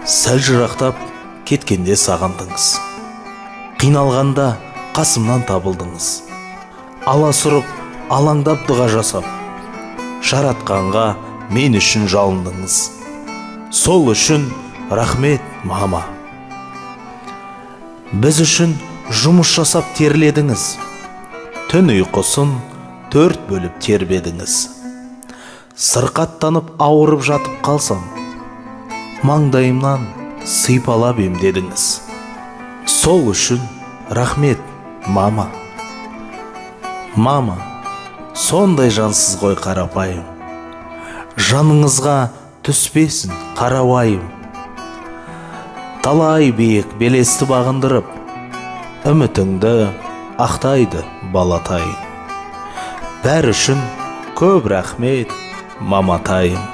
Сәл жырақтап кеткенде сағындыңыз. Қиналғанда қасымнан табылдыңыз. Аласұрып, алаңдап дұға жасап, жаратқанға мен үшін жалындыңыз. Сол үшін рахмет, мама. Біз үшін жұмыс жасап терледіңіз. Түн ұйқысын 4 бөліп тербедіңіз. Сырқаттанып ауырып жатып қалсам, маңдайымнан сипалап емдедіңіз. Сол үшін рахмет, мама. Мама, сондай жансыз ғой қарапайым. Жаныңызға түспесін қарауайым. Талай биік белесті бағындырып, үмітіңді ақтайды балатайым. Бәрі үшін көп рахмет, маматайым.